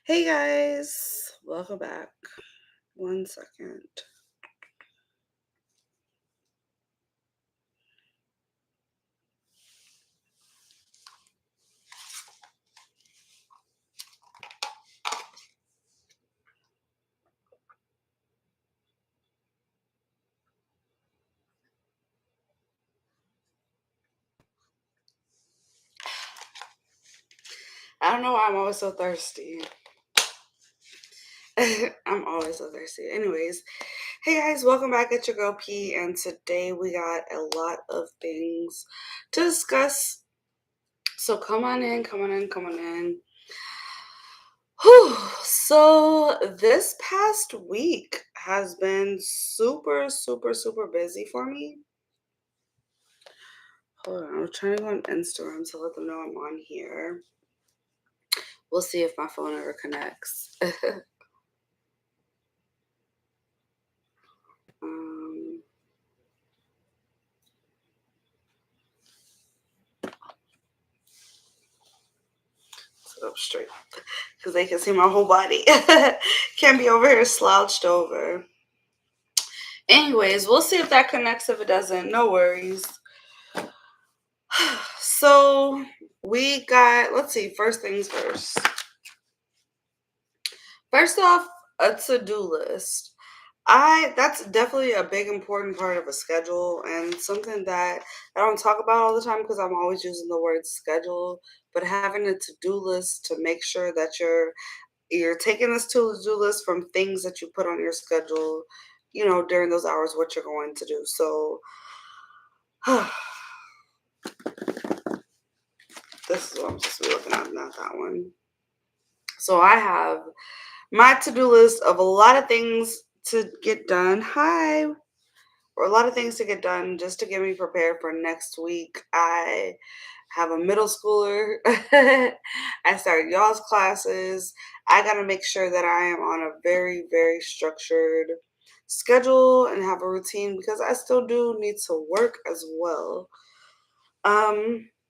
Hey guys, welcome back. One second. I don't know why I'm always so thirsty. I'm always so thirsty. Anyways, hey guys, welcome back at your girl P, and today we got a lot of things to discuss. So come on in, come on in, come on in. Whew. So this past week has been super, super, super busy for me. Hold on, I'm trying to go on Instagram to let them know I'm on here. We'll see if my phone ever connects. um, sit up straight because they can see my whole body. Can't be over here slouched over. Anyways, we'll see if that connects. If it doesn't, no worries. So we got, let's see, first things first. First off, a to-do list. That's definitely a big important part of a schedule and something that I don't talk about all the time because I'm always using the word schedule, but having a to-do list to make sure that you're taking this to-do list from things that you put on your schedule, during those hours what you're going to do. So this is what I'm supposed to be looking at, not that one. So I have my to-do list of a lot of things to get done. Hi. Or a lot of things to get done just to get me prepared for next week. I have a middle schooler. I start y'all's classes. I got to make sure that I am on a very, very structured schedule and have a routine because I still do need to work as well.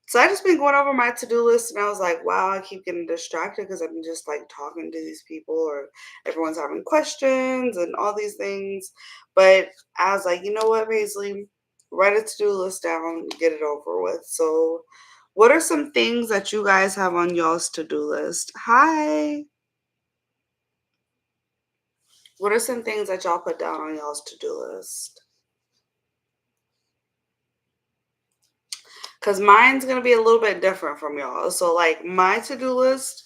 So I just been going over my to-do list and I was like, wow, I keep getting distracted because I'm just like talking to these people or everyone's having questions and all these things. But I was like, you know what, Paisley, write a to-do list down, get it over with. So what are some things that you guys have on y'all's to-do list? Hi. What are some things that y'all put down on y'all's to-do list? Because mine's going to be a little bit different from y'all. So like my to-do list,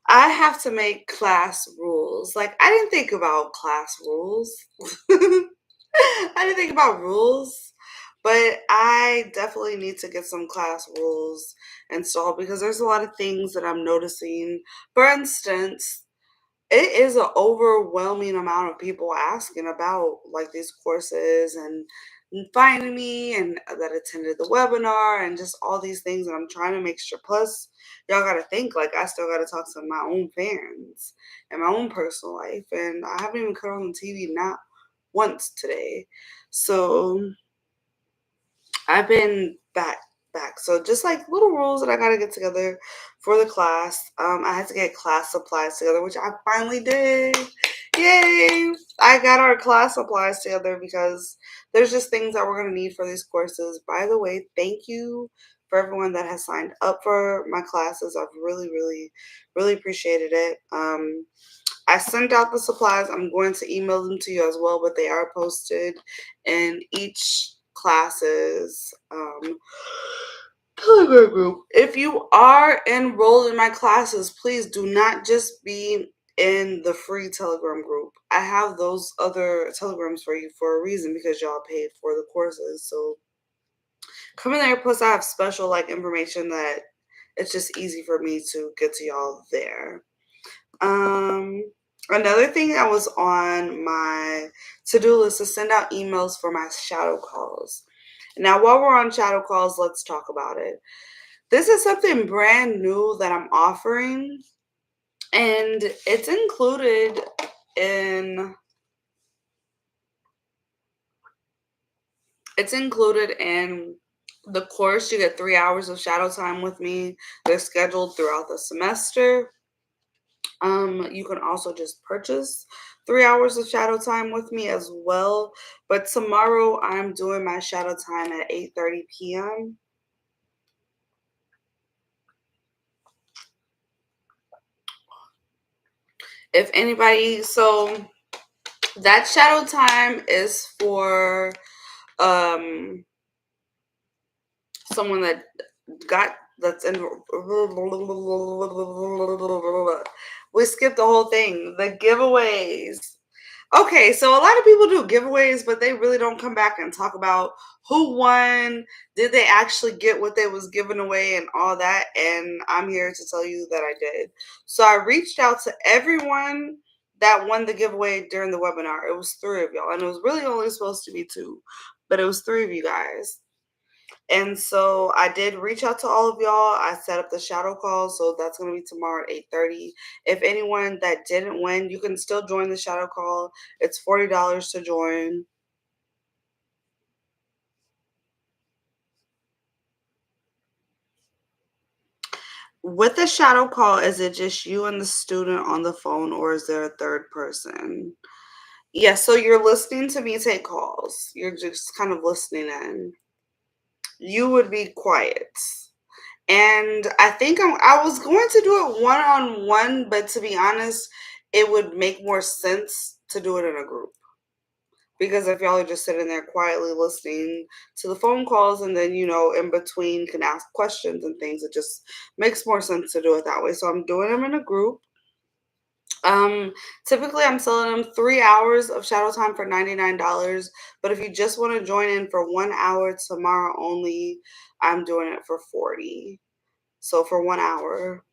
I have to make class rules. Like, I didn't think about class rules. I didn't think about rules, but I definitely need to get some class rules installed because there's a lot of things that I'm noticing. For instance, it is an overwhelming amount of people asking about like these courses and finding me and that attended the webinar and just all these things and I'm trying to make sure. Plus y'all got to think like I still got to talk to my own fans and my own personal life and I haven't even cut on the TV not once today. So I've been back. So just like little rules that I gotta get together for the class. I had to get class supplies together, which I finally did. Yay! I got our class supplies together because there's just things that we're gonna need for these courses. By the way, thank you for everyone that has signed up for my classes. I've really, really, really appreciated it. I sent out the supplies. I'm going to email them to you as well, but they are posted in each classes Telegram group. If you are enrolled in my classes, please do not just be in the free Telegram group. I have those other Telegrams for you for a reason because y'all paid for the courses. So come in there. Plus, I have special like information that it's just easy for me to get to y'all there. Um, Another thing that was on my to-do list is send out emails for my shadow calls. Now, while we're on shadow calls, let's talk about it. This is something brand new that I'm offering, and in it's included in the course. You get 3 hours of shadow time with me. They're scheduled throughout the semester. You can also just purchase 3 hours of shadow time with me as well. But tomorrow I'm doing my shadow time at 8:30 p.m. If anybody, so that shadow time is for um someone that got that's in we skipped the whole thing. The giveaways. Okay, so a lot of people do giveaways, but they really don't come back and talk about who won, did they actually get what they was giving away and all that. And I'm here to tell you that I did. So I reached out to everyone that won the giveaway during the webinar. It was 3 of y'all, and it was really only supposed to be 2, but it was 3 of you guys. And so I did reach out to all of y'all. I set up the shadow call, so that's going to be tomorrow at 8:30. If anyone that didn't win, you can still join the shadow call. It's $40 to join. With the shadow call, is it just you and the student on the phone, or is there a third person? Yeah, so you're listening to me take calls. You're just kind of listening in. You would be quiet. And I think I was going to do it one-on-one, but to be honest, it would make more sense to do it in a group. Because if y'all are just sitting there quietly listening to the phone calls and then, in between can ask questions and things, it just makes more sense to do it that way. So I'm doing them in a group. Typically I'm selling them 3 hours of shadow time for $99. But if you just want to join in for 1 hour tomorrow only, I'm doing it for 40. So for 1 hour.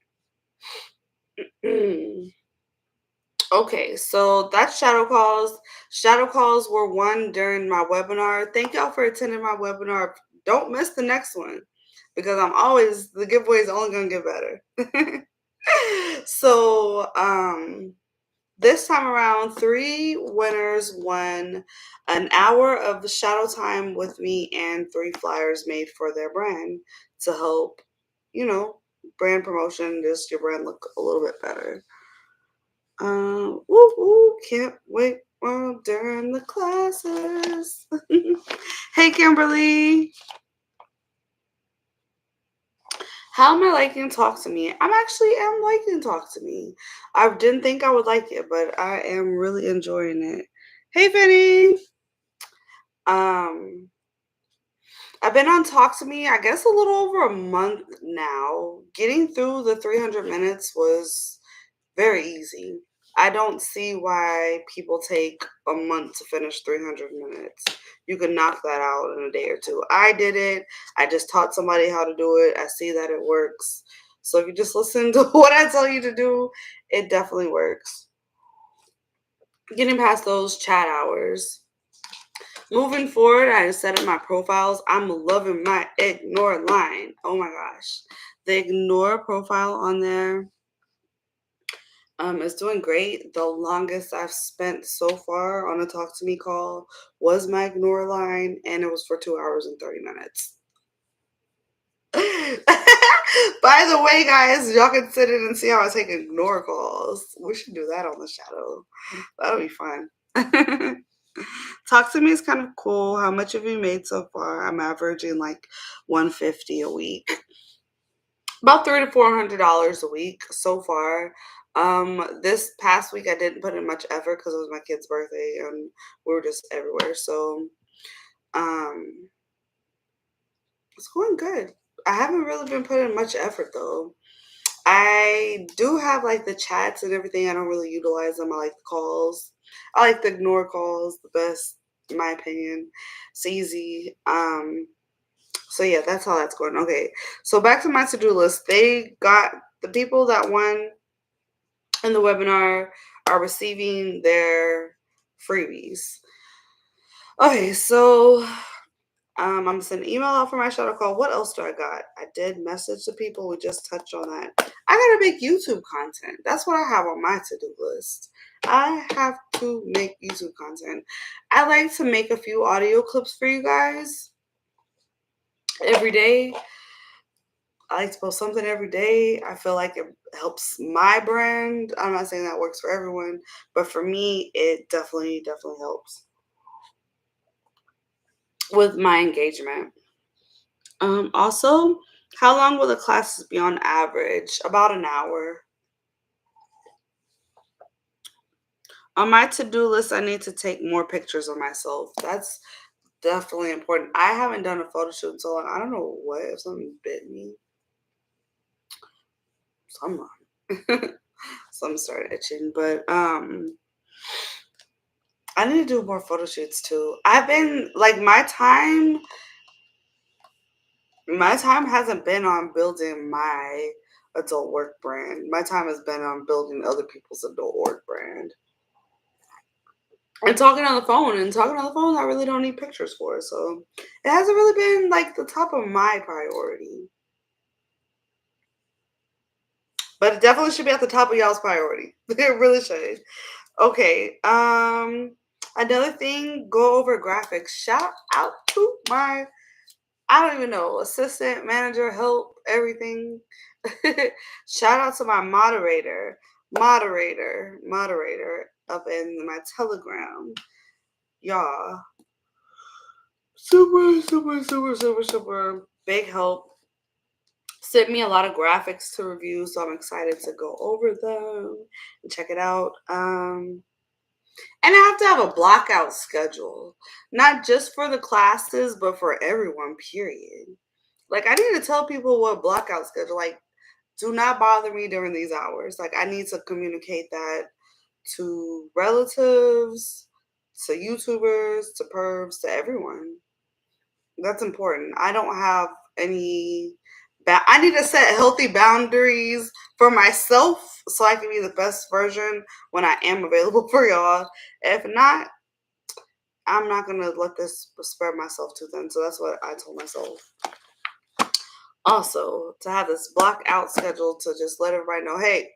Okay, so that's shadow calls. Shadow calls were won during my webinar. Thank y'all for attending my webinar. Don't miss the next one because the giveaway is only gonna get better. So this time around, 3 winners won an hour of shadow time with me and 3 flyers made for their brand to help, you know, brand promotion, just your brand look a little bit better. Can't wait during the classes. Hey, Kimberly. How am I liking Talk to Me? Am liking Talk to Me. I didn't think I would like it, but I am really enjoying it. Hey, Vinny. Um, I've been on Talk to Me, I guess a little over a month now. Getting through the 300 minutes was very easy. I don't see why people take a month to finish 300 minutes. You can knock that out in a day or two. I did it. I just taught somebody how to do it. I see that it works. So if you just listen to what I tell you to do, it definitely works. Getting past those chat hours. Moving forward, I set up my profiles. I'm loving my ignore line. Oh my gosh. The ignore profile on there is doing great. The longest I've spent so far on a talk to me call was my ignore line, and it was for 2 hours and 30 minutes. By the way, guys, y'all can sit in and see how I take ignore calls. We should do that on the shadow. That'll be fun. Talk to me is kind of cool. How much have you made so far? I'm averaging like $150 a week. About $300 to $400 a week so far. This past week I didn't put in much effort because it was my kid's birthday and we were just everywhere. So it's going good. I haven't really been putting much effort though. I do have like the chats and everything. I don't really utilize them. I like the calls. I like the ignore calls the best, in my opinion. It's easy. So yeah, that's how that's going. Okay, so back to my to-do list. They got the people that won in the webinar are receiving their freebies. Okay, so I'm gonna send an email out for my shadow call. What else do I got? I did message the people. We just touched on that. I gotta make YouTube content. That's what I have on my to-do list. I have to make YouTube content. I like to make a few audio clips for you guys every day. I like to post something every day. I feel like it helps my brand. I'm not saying that works for everyone, but for me, it definitely helps with my engagement. Also, how long will the classes be on average? About an hour. On my to-do list, I need to take more pictures of myself. That's definitely important. I haven't done a photo shoot in so long. I don't know what if something bit me. Someone. Some started itching, but I need to do more photo shoots too. I've been like my time hasn't been on building my adult work brand. My time has been on building other people's adult work brand. And talking on the phone, I really don't need pictures for. So it hasn't really been like the top of my priority. But it definitely should be at the top of y'all's priority. It really should. Okay. Another thing, go over graphics. Shout out to my I don't even know, assistant, manager, help, everything. Shout out to my moderator up in my Telegram. Y'all, super big help. Sent me a lot of graphics to review, so I'm excited to go over them and check it out. And I have to have a blockout schedule, not just for the classes, but for everyone, period. Like, I need to tell people what blockout schedule, like, do not bother me during these hours. Like, I need to communicate that to relatives, to YouTubers, to pervs, to everyone. That's important. I don't have any. I need to set healthy boundaries for myself so I can be the best version when I am available for y'all. If not, I'm not gonna let this spread myself too thin. So that's what I told myself. Also, to have this block out schedule to just let everybody know, hey,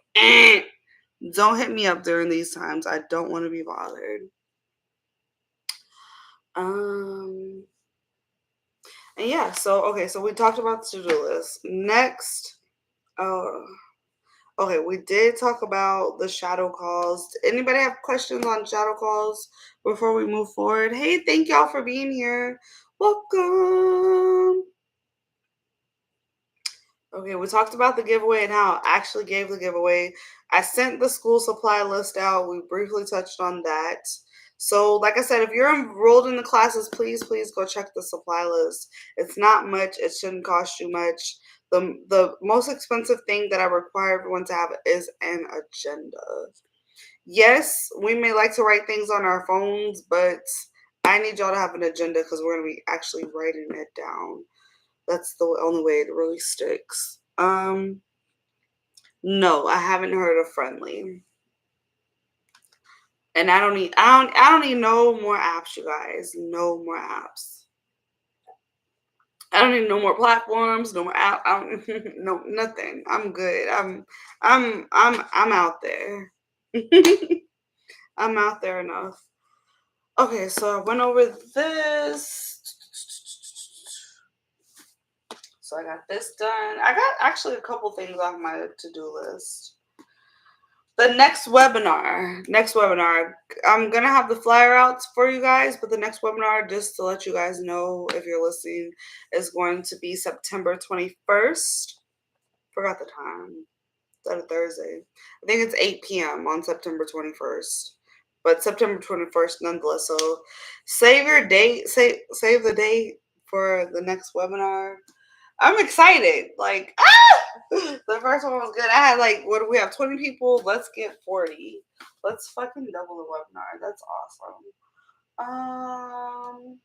don't hit me up during these times. I don't want to be bothered. Um, and yeah, so okay, so we talked about the to-do list. Next, uh, okay, we did talk about the shadow calls. Anybody have questions on shadow calls before we move forward? Hey, thank y'all for being here. Welcome. Okay, we talked about the giveaway and how I actually gave the giveaway. I sent the school supply list out. We briefly touched on that. So, like I said, if you're enrolled in the classes, please go check the supply list. It's not much. It shouldn't cost you much. The most expensive thing that I require everyone to have is an agenda. Yes, we may like to write things on our phones, but I need y'all to have an agenda because we're going to be actually writing it down. That's the only way it really sticks. No, I haven't heard of Friendly. And I don't need no more apps, you guys. No more apps. I don't need no more platforms, no more app. I don't no nothing. I'm good. I'm out there. I'm out there enough. Okay, so I went over this. So I got this done. I got actually a couple things on my to-do list. The next webinar, I'm gonna have the flyer outs for you guys, but the next webinar, just to let you guys know if you're listening, is going to be September 21st. Forgot the time. Is that a Thursday? I think it's 8 p.m. on September 21st. But September 21st nonetheless. So save your date, save the date for the next webinar. I'm excited. Like, the first one was good. I had like, what do we have? 20 people. Let's get 40. Let's fucking double the webinar. That's awesome.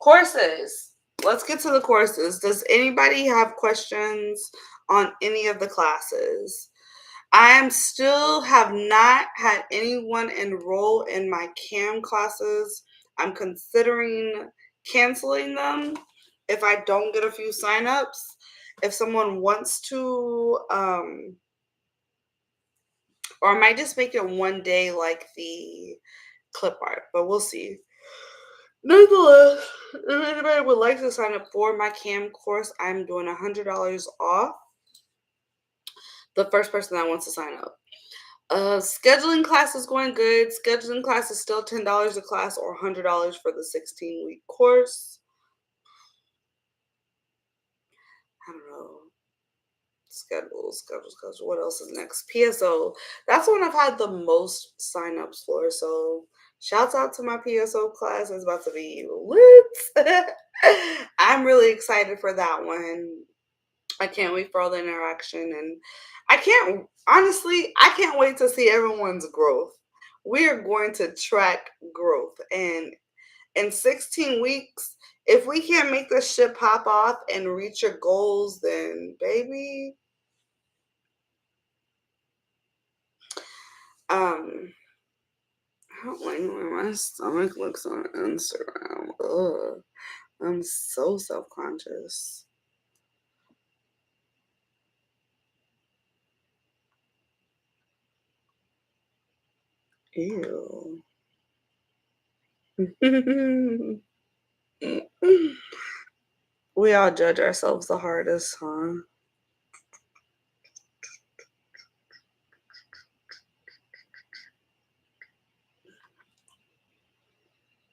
Courses. Let's get to the courses. Does anybody have questions on any of the classes? I still have not had anyone enroll in my CAM classes. I'm considering canceling them if I don't get a few signups. If someone wants to, or I might just make it one day like the clip art, but we'll see. Nonetheless, if anybody would like to sign up for my cam course, I'm doing $100 off the first person that wants to sign up. Scheduling class is going good. Scheduling class is still $10 a class or $100 for the 16-week course. I don't know. Schedule. What else is next? PSO. That's the one I've had the most signups for. So shouts out to my PSO class. It's about to be lit. I'm really excited for that one. I can't wait for all the interaction, and I can't wait to see everyone's growth. We are going to track growth, and in 16 weeks, if we can't make this shit pop off and reach your goals, then baby, I don't like when my stomach looks on Instagram. Ugh, I'm so self-conscious. Ew. We all judge ourselves the hardest, huh?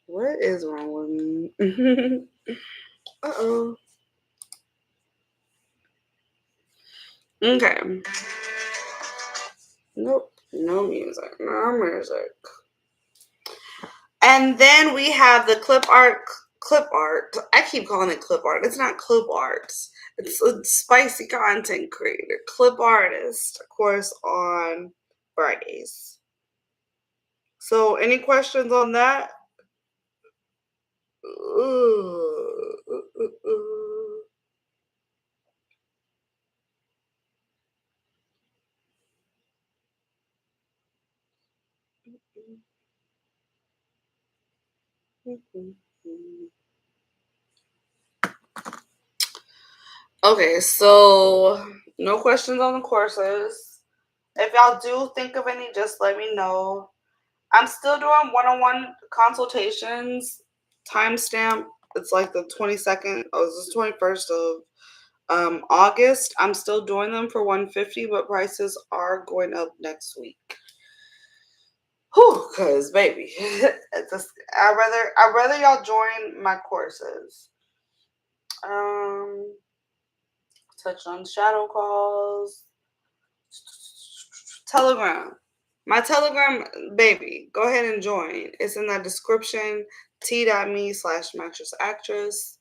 What is wrong with me? Uh-oh. Okay. Nope. No music. No music. And then we have the clip art. Clip art. I keep calling it clip art. It's not clip art. It's a spicy content creator. Clip artist, of course, on Fridays. So, any questions on that? Okay, so no questions on the courses. If y'all do think of any, just let me know. I'm still doing one-on-one consultations. Timestamp, it's like the 22nd, it's the 21st of August. I'm still doing them for $150, but prices are going up next week. Whew, cause baby, I'd rather y'all join my courses. Touch on shadow calls. Telegram. My Telegram, baby, go ahead and join. It's in the description, t.me/mattressactress.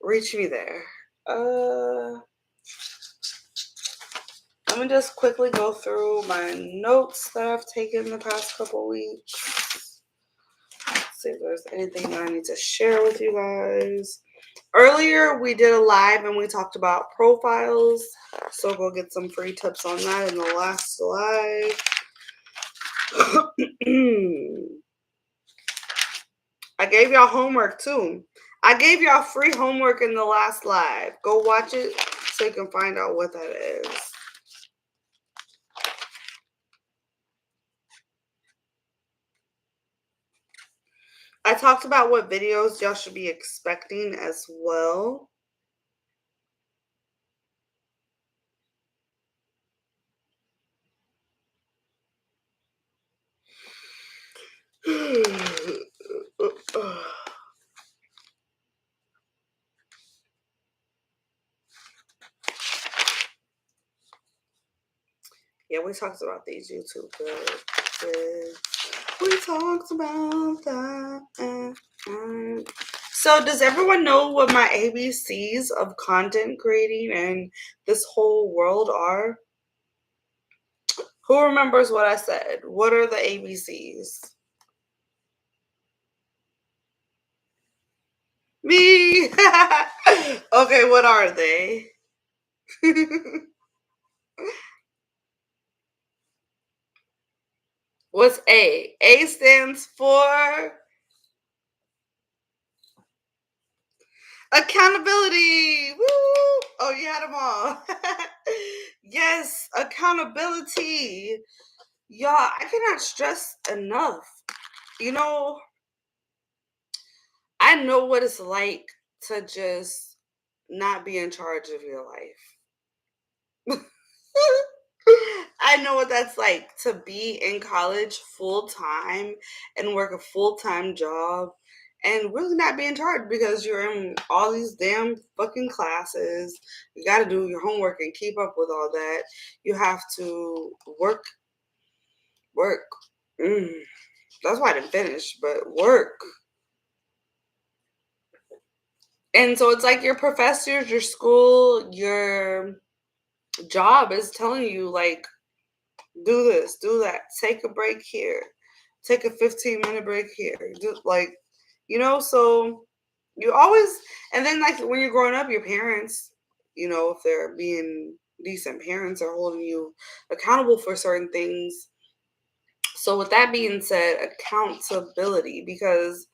Reach me there. Let me just quickly go through my notes that I've taken the past couple weeks. See if there's anything that I need to share with you guys. Earlier, we did a live and we talked about profiles. So go get some free tips on that in the last live. I gave y'all homework too. I gave y'all free homework in the last live. Go watch it so you can find out what that is. I talked about what videos y'all should be expecting as well. Yeah, we talked about these YouTube videos. We talked about that. So does everyone know what my ABCs of content creating and this whole world are? Who remembers what I said? What are the ABCs? Me! Okay, what are they? What's A? A stands for accountability. Woo! Oh, you had them all. Yes, accountability. Y'all, I cannot stress enough. You know, I know what it's like to just not be in charge of your life. I know what that's like to be in college full time and work a full time job and really not be in charge because you're in all these damn fucking classes. You got to do your homework and keep up with all that. You have to work. Mm, that's why I didn't finish, but work. And so it's like your professors, your school, your job is telling you, like, do this, do that, take a break here, take a 15-minute break here. Do like, so you always, and then like when you're growing up, your parents, if they're being decent parents, are holding you accountable for certain things. So with that being said, accountability, because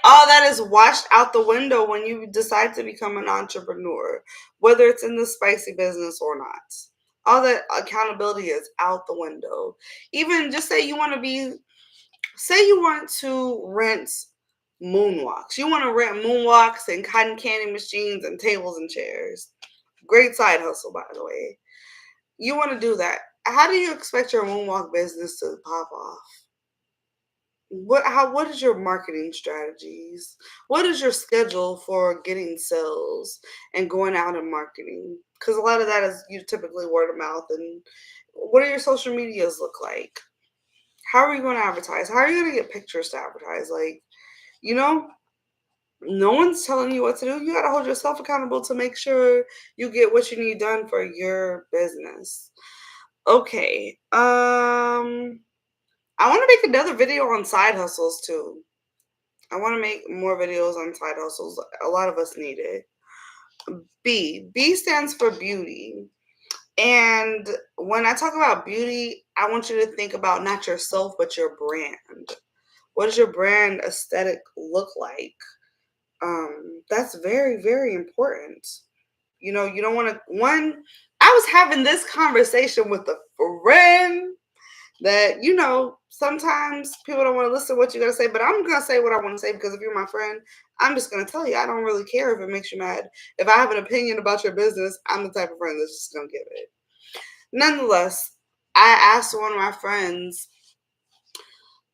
all that is washed out the window when you decide to become an entrepreneur, whether it's in the spicy business or not. All that accountability is out the window. Even just say you want to rent moonwalks. You want to rent moonwalks and cotton candy machines and tables and chairs. Great side hustle, by the way. You want to do that. How do you expect your moonwalk business to pop off? What is your marketing strategies? What is your schedule for getting sales and going out and marketing? Because a lot of that is you typically word of mouth. And what do your social medias look like? How are you going to advertise? How are you going to get pictures to advertise? Like, you know, no one's telling you what to do. You got to hold yourself accountable to make sure you get what you need done for your business. Okay. I want to make another video on side hustles too. I want to make more videos on side hustles. A lot of us need it. B stands for beauty. And when I talk about beauty, I want you to think about not yourself, but your brand. What does your brand aesthetic look like? That's very, very important. You don't want to, I was having this conversation with a friend that sometimes people don't want to listen to what you gotta say, but I'm gonna say what I want to say, because if you're my friend, I'm just gonna tell you. I don't really care if it makes you mad. If I have an opinion about your business, I'm the type of friend that's just gonna give it. Nonetheless, I asked one of my friends,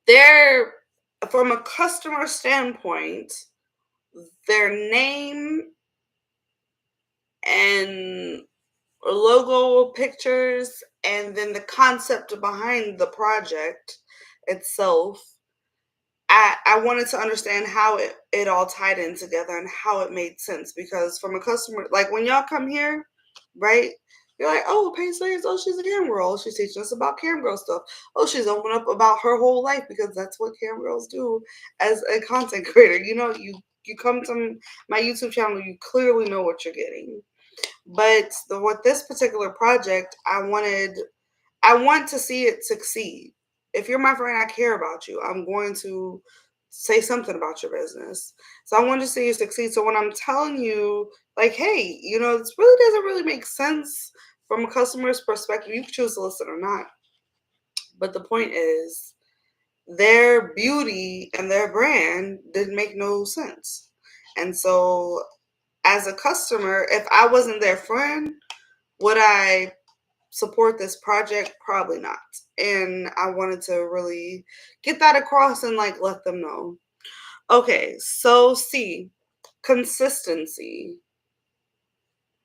their from a customer standpoint, their name and logo pictures, and then the concept behind the project itself. I wanted to understand how it all tied in together and how it made sense, because from a customer, like when y'all come here, right? You're like, oh, Paisley, oh, she's a cam girl. She's teaching us about cam girl stuff. Oh, she's opened up about her whole life, because that's what cam girls do as a content creator. You come to my YouTube channel, you clearly know what you're getting. But with this particular project, I want to see it succeed. If you're my friend, I care about you. I'm going to say something about your business. So I want to see you succeed. So when I'm telling you, like, hey, this really doesn't really make sense from a customer's perspective. You can choose to listen or not. But the point is, their beauty and their brand didn't make no sense. And so as a customer, if I wasn't their friend, would I support this project? Probably not. And I wanted to really get that across and like let them know. Okay, so C, consistency.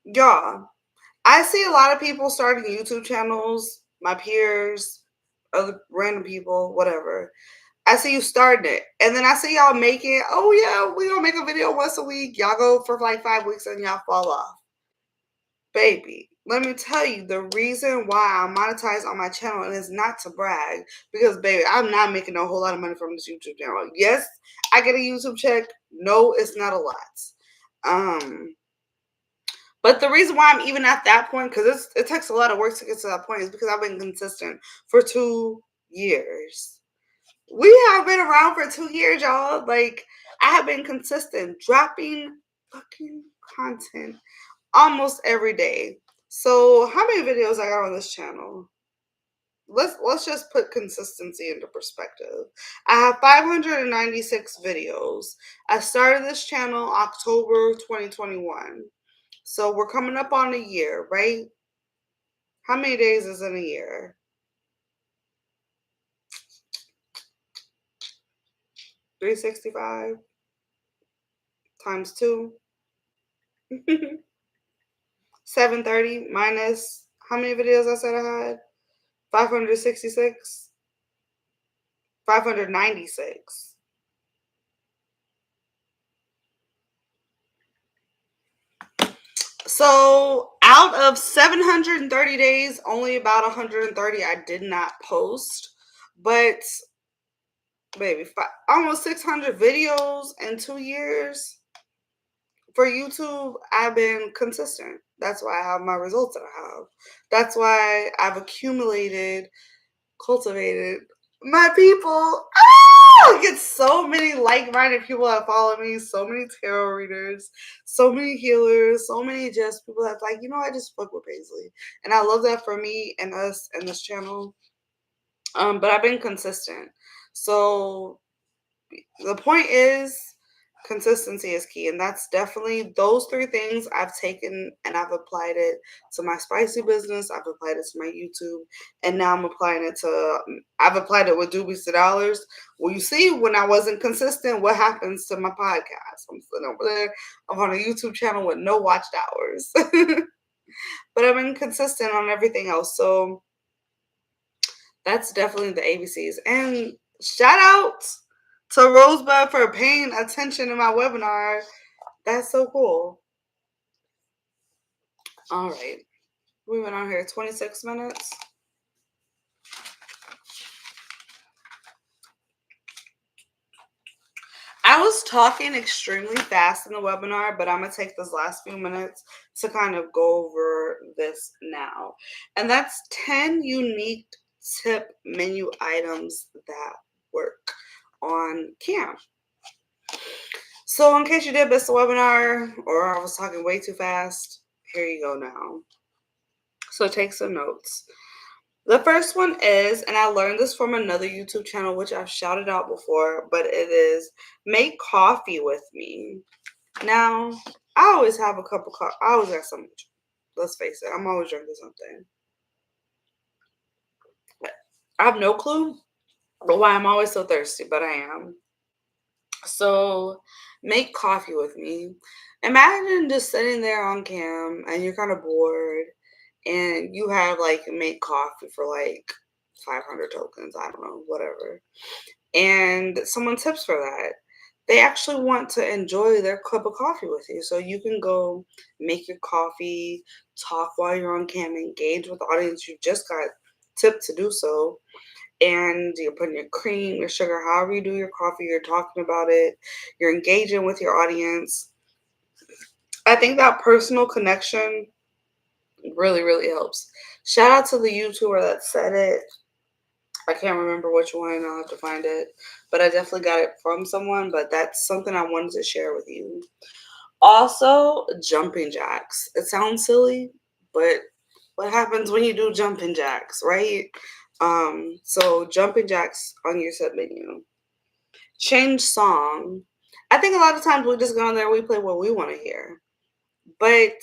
Y'all, I see a lot of people starting YouTube channels, my peers, other random people, whatever. I see you starting it. And then I see y'all making, oh yeah, we gonna make a video once a week. Y'all go for like 5 weeks and y'all fall off. Baby, let me tell you the reason why I monetize on my channel, and it's not to brag, because baby, I'm not making a whole lot of money from this YouTube channel. Yes, I get a YouTube check. No, it's not a lot. But the reason why I'm even at that point, because it takes a lot of work to get to that point, is because I've been consistent for 2 years. We have been around for 2 years, y'all. Like, I have been consistent, dropping fucking content almost every day. So how many videos I got on this channel? let's just put consistency into perspective. I have 596 videos. I started this channel October 2021. So we're coming up on a year, right? How many days is in a year? 365 times 2. 730 minus how many videos I said I had? 566, 596. So out of 730 days, only about 130 I did not post. But baby, almost 600 videos in 2 years. For YouTube, I've been consistent. That's why I have my results that I have. That's why I've cultivated my people. I get so many like-minded people that follow me, so many tarot readers, so many healers, so many just people that's like, I just fuck with Paisley. And I love that for me and us and this channel. But I've been consistent. So the point is consistency is key, and that's definitely those three things I've taken and I've applied it to my spicy business. I've applied it to my YouTube, and now I've applied it with Doobies to Dollars. Well, you see, when I wasn't consistent, what happens to my podcast? I'm sitting over there, I'm on a YouTube channel with no watched hours. But I've been consistent on everything else, so that's definitely the ABCs. And shout out to Rosebud for paying attention in my webinar. That's so cool. All right. We went on here 26 minutes. I was talking extremely fast in the webinar, but I'm going to take this last few minutes to kind of go over this now. And that's 10 unique tip menu items that work on Cam. So in case you did miss the webinar or I was talking way too fast, here you go now. So take some notes. The first one is, and I learned this from another YouTube channel, which I've shouted out before, but it is make coffee with me. Now, I always have a cup of coffee. I always have some. Let's face it, I'm always drinking something. I have no clue why I'm always so thirsty, but I am. So make coffee with me. Imagine just sitting there on cam and you're kind of bored and you have like make coffee for like 500 tokens. I don't know, whatever. And someone tips for that. They actually want to enjoy their cup of coffee with you. So you can go make your coffee, talk while you're on cam, engage with the audience. You just got tipped to do so, and you're putting your cream, your sugar, however you do your coffee, you're talking about it, you're engaging with your audience. I think that personal connection really, really helps. Shout out to the YouTuber that said it. I can't remember which one, I'll have to find it, but I definitely got it from someone, but that's something I wanted to share with you. Also, jumping jacks. It sounds silly, but what happens when you do jumping jacks, right? So jumping jacks on your set menu. Change song. I think a lot of times we just go on there, we play what we want to hear. But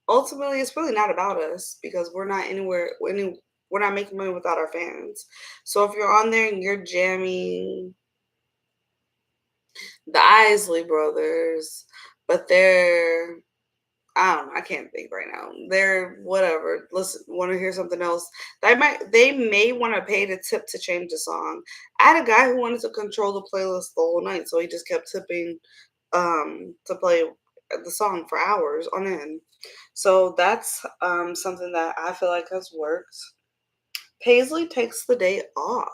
ultimately it's really not about us because we're not we're not making money without our fans. So if you're on there and you're jamming the Isley Brothers, but they're I don't know. I can't think right now. They're whatever. Listen, want to hear something else? They may want to pay the tip to change the song. I had a guy who wanted to control the playlist the whole night, so he just kept tipping to play the song for hours on end. So that's something that I feel like has worked. Paisley takes the day off.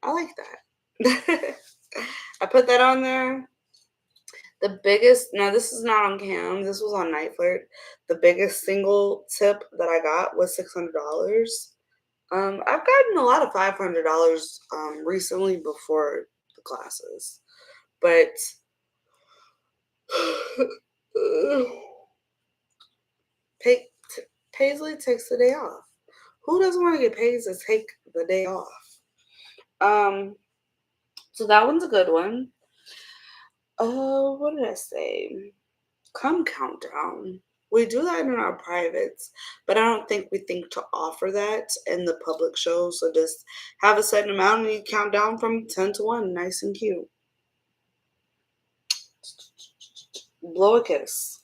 I like that. I put that on there. The biggest, now this is not on cam, this was on niteflirt. The biggest single tip that I got was $600. I've gotten a lot of $500 recently before the classes, but Paisley takes the day off. Who doesn't want to get paid to take the day off? Um, so that one's a good one. What did I say? Come countdown. We do that in our privates, but I don't think we think to offer that in the public show. So just have a certain amount and you count down from 10 to 1. Nice and cute. Blow a kiss.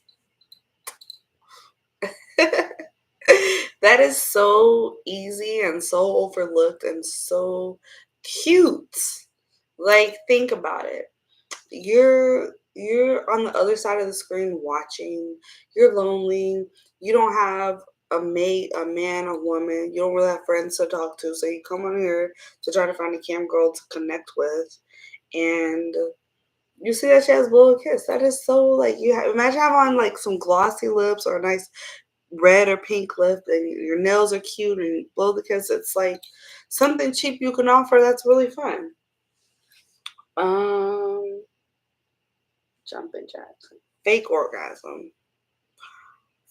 That is so easy and so overlooked and so cute. Like, think about it. You're on the other side of the screen watching. You're lonely. You don't have a mate, a man, a woman. You don't really have friends to talk to. So you come on here to try to find a cam girl to connect with, and you see that she has blow a kiss. That is so like imagine having on like some glossy lips or a nice red or pink lip, and your nails are cute, and you blow the kiss. It's like something cheap you can offer. That's really fun. Um. Jumping jacks. Fake orgasm.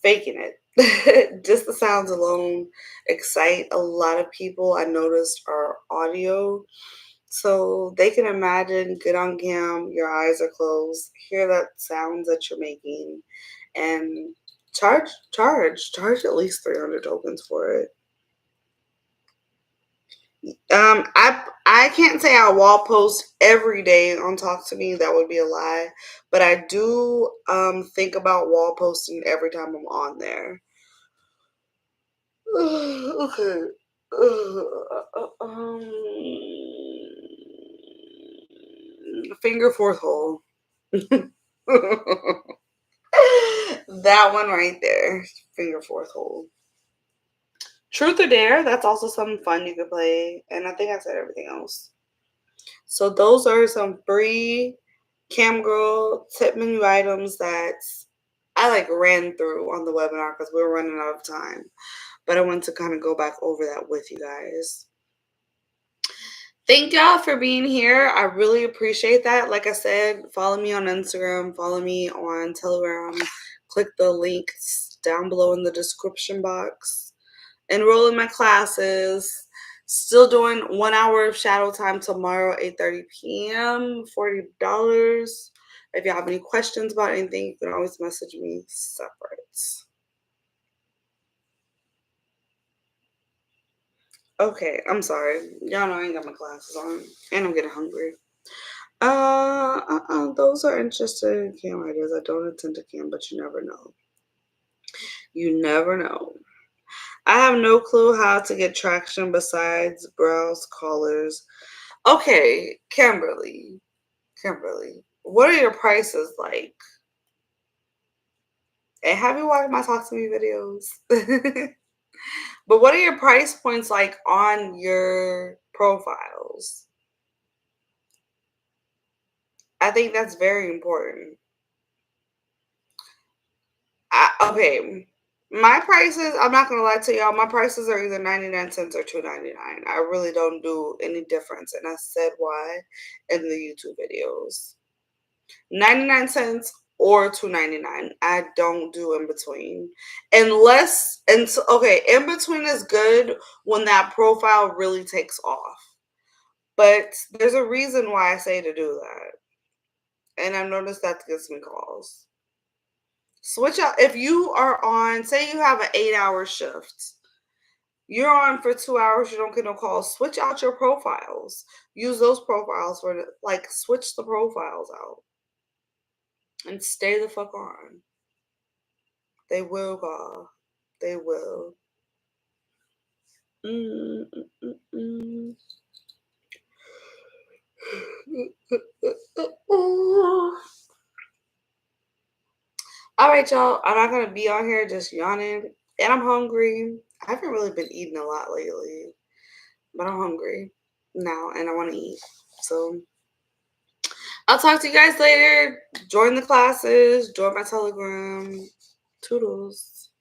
Faking it. Just the sounds alone excite a lot of people. I noticed our audio. So they can imagine, get on cam, your eyes are closed, hear that sounds that you're making, and charge at least 300 tokens for it. I can't say I wall post every day on Talk to Me. That would be a lie. But I do think about wall posting every time I'm on there. Okay. Finger fourth hole. That one right there. Finger fourth hole. Truth or Dare, that's also something fun you could play. And I think I said everything else. So those are some free cam girl tip menu items that I like ran through on the webinar because we were running out of time. But I want to kind of go back over that with you guys. Thank y'all for being here. I really appreciate that. Like I said, follow me on Instagram, follow me on Telegram. Click the links down below in the description box. Enroll in my classes. Still doing 1 hour of shadow time tomorrow, 8:30 p.m., $40. If you have any questions about anything, you can always message me separate. Okay, I'm sorry. Y'all know I ain't got my glasses on, and I'm getting hungry. Those are interesting cam ideas. I don't intend to cam, but you never know. You never know. I have no clue how to get traction besides browse callers. Okay, Kimberly, what are your prices like? And have you watched my Talk to Me videos? But what are your price points like on your profiles? I think that's very important. Okay, my prices, I'm not gonna lie to y'all, my prices are either 99 cents or $2.99. I really don't do any difference, and I said why in the YouTube videos. 99 cents or $2.99. I don't do in between. Unless, and so, okay, in between is good when that profile really takes off. But there's a reason why I say to do that. And I've noticed that gets me calls. Switch out. If you are on, say you have an 8-hour shift, you're on for 2 hours, you don't get no calls. Switch out your profiles. Use those profiles for, like, switch the profiles out. And stay the fuck on. They will call. They will. All right, y'all. I'm not gonna be on here just yawning, and I'm hungry. I haven't really been eating a lot lately, but I'm hungry now, and I want to eat. So I'll talk to you guys later. Join the classes. Join my Telegram. Toodles.